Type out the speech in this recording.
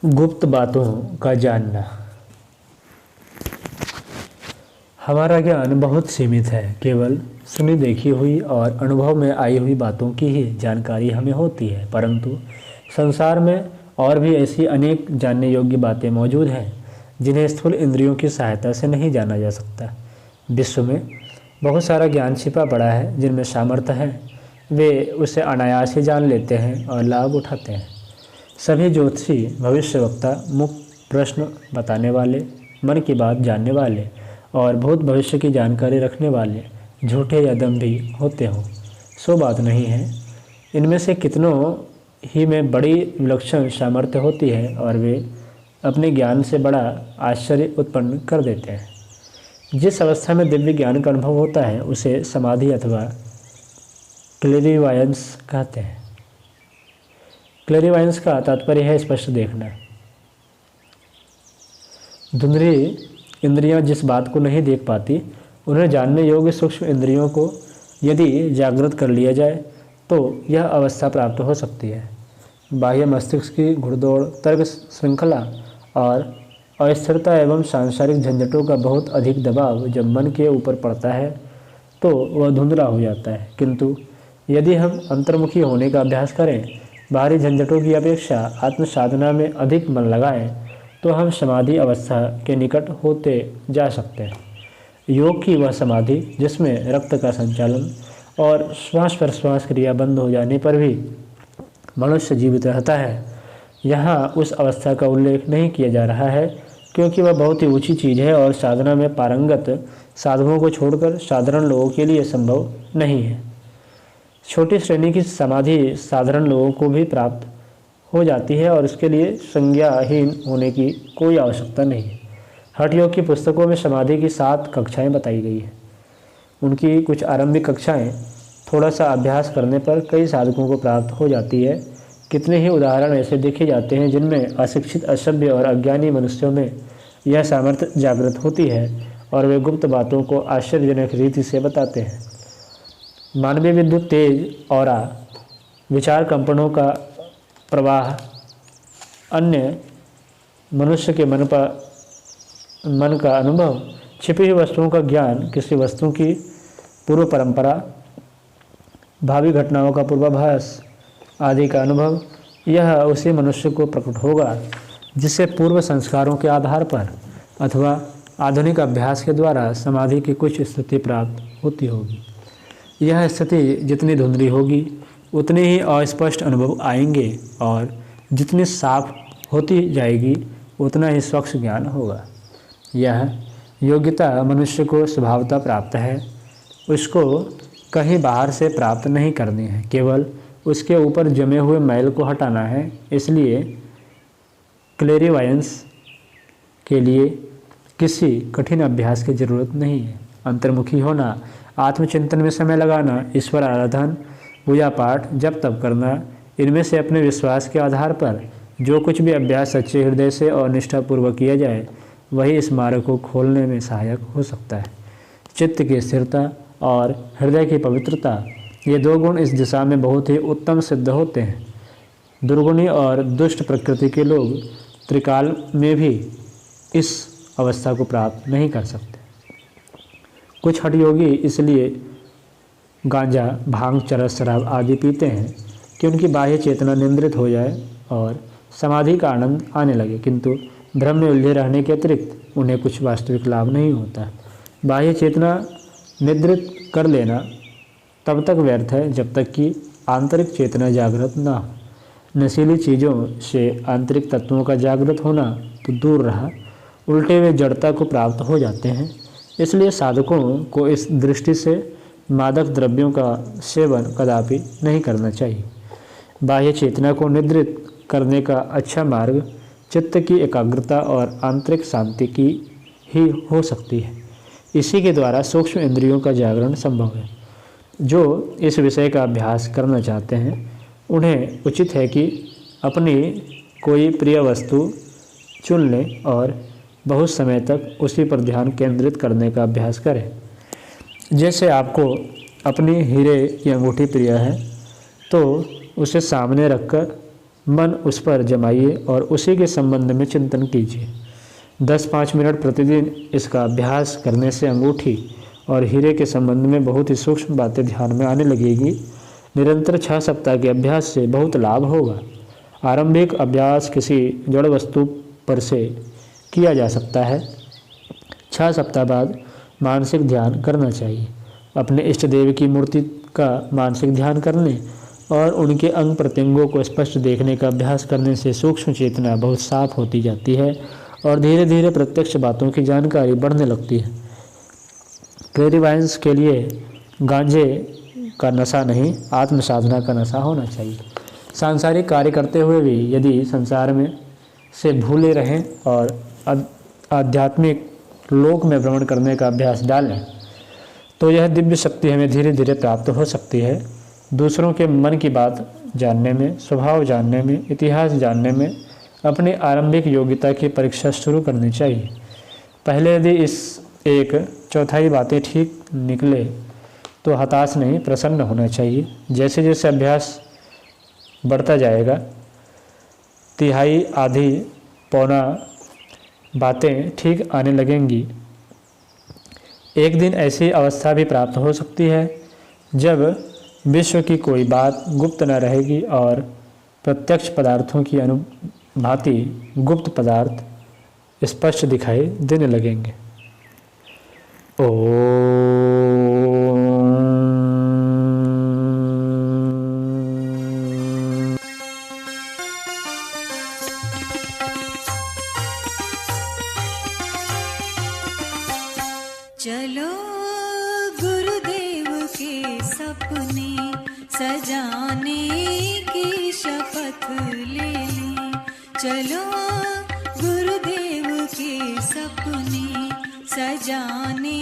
गुप्त बातों का जानना। हमारा ज्ञान बहुत सीमित है। केवल सुनी देखी हुई और अनुभव में आई हुई बातों की ही जानकारी हमें होती है, परंतु संसार में और भी ऐसी अनेक जानने योग्य बातें मौजूद हैं जिन्हें स्थूल इंद्रियों की सहायता से नहीं जाना जा सकता। विश्व में बहुत सारा ज्ञान छिपा पड़ा है। जिनमें सामर्थ्य है वे उसे अनायास ही जान लेते हैं और लाभ उठाते हैं। सभी ज्योतिषी, भविष्यवक्ता, मुक्त प्रश्न बताने वाले, मन की बात जानने वाले और भूत भविष्य की जानकारी रखने वाले झूठे या दम्भी होते हों, सो बात नहीं है। इनमें से कितनों ही में बड़ी विलक्षण सामर्थ्य होती है और वे अपने ज्ञान से बड़ा आश्चर्य उत्पन्न कर देते हैं। जिस अवस्था में दिव्य ज्ञान का अनुभव होता है उसे समाधि अथवा क्लेरिवायंस कहते हैं। क्लेरिवायंस का तात्पर्य है स्पष्ट देखना। धुंधली इंद्रियां जिस बात को नहीं देख पाती, उन्हें जानने योग्य सूक्ष्म इंद्रियों को यदि जागृत कर लिया जाए तो यह अवस्था प्राप्त हो सकती है। बाह्य मस्तिष्क की घुड़दौड़, तर्क श्रृंखला और अस्थिरता एवं सांसारिक झंझटों का बहुत अधिक दबाव जब मन के ऊपर पड़ता है तो वह धुंधला हो जाता है। किंतु यदि हम अंतर्मुखी होने का अभ्यास करें, बाहरी झंझटों की अपेक्षा आत्म साधना में अधिक मन लगाएं, तो हम समाधि अवस्था के निकट होते जा सकते हैं। योग की वह समाधि जिसमें रक्त का संचालन और श्वास प्रश्वास क्रिया बंद हो जाने पर भी मनुष्य जीवित रहता है, यहाँ उस अवस्था का उल्लेख नहीं किया जा रहा है, क्योंकि वह बहुत ही ऊंची चीज़ है और साधना में पारंगत साधकों को छोड़कर साधारण लोगों के लिए संभव नहीं है। छोटी श्रेणी की समाधि साधारण लोगों को भी प्राप्त हो जाती है और इसके लिए संज्ञाहीन होने की कोई आवश्यकता नहीं है। हठ योग की पुस्तकों में समाधि की 7 कक्षाएं बताई गई हैं। उनकी कुछ आरंभिक कक्षाएं थोड़ा सा अभ्यास करने पर कई साधकों को प्राप्त हो जाती है। कितने ही उदाहरण ऐसे देखे जाते हैं जिनमें अशिक्षित, असभ्य और अज्ञानी मनुष्यों में यह सामर्थ्य जागृत होती है और वे गुप्त बातों को आश्चर्यजनक रीति से बताते हैं। मानवीय विद्युत तेज, ऑरा, विचार कंपनों का प्रवाह, अन्य मनुष्य के मन का अनुभव, छिपी हुई वस्तुओं का ज्ञान, किसी वस्तु की पूर्व परंपरा, भावी घटनाओं का पूर्वाभास आदि का अनुभव, यह उसी मनुष्य को प्रकट होगा जिसे पूर्व संस्कारों के आधार पर अथवा आधुनिक अभ्यास के द्वारा समाधि की कुछ स्थिति प्राप्त होती होगी। यह स्थिति जितनी धुंधली होगी उतने ही अस्पष्ट अनुभव आएंगे और जितनी साफ होती जाएगी उतना ही स्वच्छ ज्ञान होगा। यह योग्यता मनुष्य को स्वभावतः प्राप्त है, उसको कहीं बाहर से प्राप्त नहीं करनी है, केवल उसके ऊपर जमे हुए मैल को हटाना है। इसलिए क्लेरिवायंस के लिए किसी कठिन अभ्यास की जरूरत नहीं है। अंतर्मुखी होना, आत्मचिंतन में समय लगाना, ईश्वर आराधन, पूजा पाठ, जप तप करना, इनमें से अपने विश्वास के आधार पर जो कुछ भी अभ्यास सच्चे हृदय से और निष्ठापूर्वक किया जाए वही इस मार्ग को खोलने में सहायक हो सकता है। चित्त की स्थिरता और हृदय की पवित्रता, ये 2 गुण इस दिशा में बहुत ही उत्तम सिद्ध होते हैं। दुर्गुणी और दुष्ट प्रकृति के लोग त्रिकाल में भी इस अवस्था को प्राप्त नहीं कर सकते। कुछ हठ योगी इसलिए गांजा, भांग, चरस, शराब आदि पीते हैं कि उनकी बाह्य चेतना नियंत्रित हो जाए और समाधि का आनंद आने लगे, किंतु भ्रम में उलझे रहने के अतिरिक्त उन्हें कुछ वास्तविक लाभ नहीं होता। बाह्य चेतना निद्रित कर लेना तब तक व्यर्थ है जब तक कि आंतरिक चेतना जागृत ना हो। नशीली चीज़ों से आंतरिक तत्वों का जागृत होना तो दूर रहा, उल्टे वे जड़ता को प्राप्त हो जाते हैं। इसलिए साधकों को इस दृष्टि से मादक द्रव्यों का सेवन कदापि नहीं करना चाहिए। बाह्य चेतना को निद्रित करने का अच्छा मार्ग चित्त की एकाग्रता और आंतरिक शांति की ही हो सकती है। इसी के द्वारा सूक्ष्म इंद्रियों का जागरण संभव है। जो इस विषय का अभ्यास करना चाहते हैं उन्हें उचित है कि अपनी कोई प्रिय वस्तु चुन लें और बहुत समय तक उसी पर ध्यान केंद्रित करने का अभ्यास करें। जैसे आपको अपनी हीरे की अंगूठी प्रिय है तो उसे सामने रखकर मन उस पर जमाइए और उसी के संबंध में चिंतन कीजिए। 10-5 मिनट प्रतिदिन इसका अभ्यास करने से अंगूठी और हीरे के संबंध में बहुत ही सूक्ष्म बातें ध्यान में आने लगेगी। निरंतर 6 सप्ताह के अभ्यास से बहुत लाभ होगा। आरंभिक अभ्यास किसी जड़ वस्तु पर से किया जा सकता है। 6 सप्ताह बाद मानसिक ध्यान करना चाहिए। अपने इष्ट देव की मूर्ति का मानसिक ध्यान करने और उनके अंग प्रत्यंगों को स्पष्ट देखने का अभ्यास करने से सूक्ष्म चेतना बहुत साफ होती जाती है और धीरे धीरे प्रत्यक्ष बातों की जानकारी बढ़ने लगती है। क्लेरिवायंस के लिए गांजे का नशा नहीं, आत्म साधना का नशा होना चाहिए। सांसारिक कार्य करते हुए भी यदि संसार में से भूले रहें और आध्यात्मिक लोक में भ्रमण करने का अभ्यास डालें तो यह दिव्य शक्ति हमें धीरे धीरे प्राप्त हो सकती है। दूसरों के मन की बात जानने में, स्वभाव जानने में, इतिहास जानने में अपनी आरंभिक योग्यता की परीक्षा शुरू करनी चाहिए। पहले यदि इस 1/4 बातें ठीक निकले तो हताश नहीं, प्रसन्न होना चाहिए। जैसे जैसे अभ्यास बढ़ता जाएगा, 1/3, आधी, पौना बातें ठीक आने लगेंगी। एक दिन ऐसी अवस्था भी प्राप्त हो सकती है जब विश्व की कोई बात गुप्त न रहेगी और प्रत्यक्ष पदार्थों की अनुभांति गुप्त पदार्थ स्पष्ट दिखाई देने लगेंगे। चलो गुरुदेव के सपने सजाने की शपथ ले लें। चलो गुरुदेव के सपने सजाने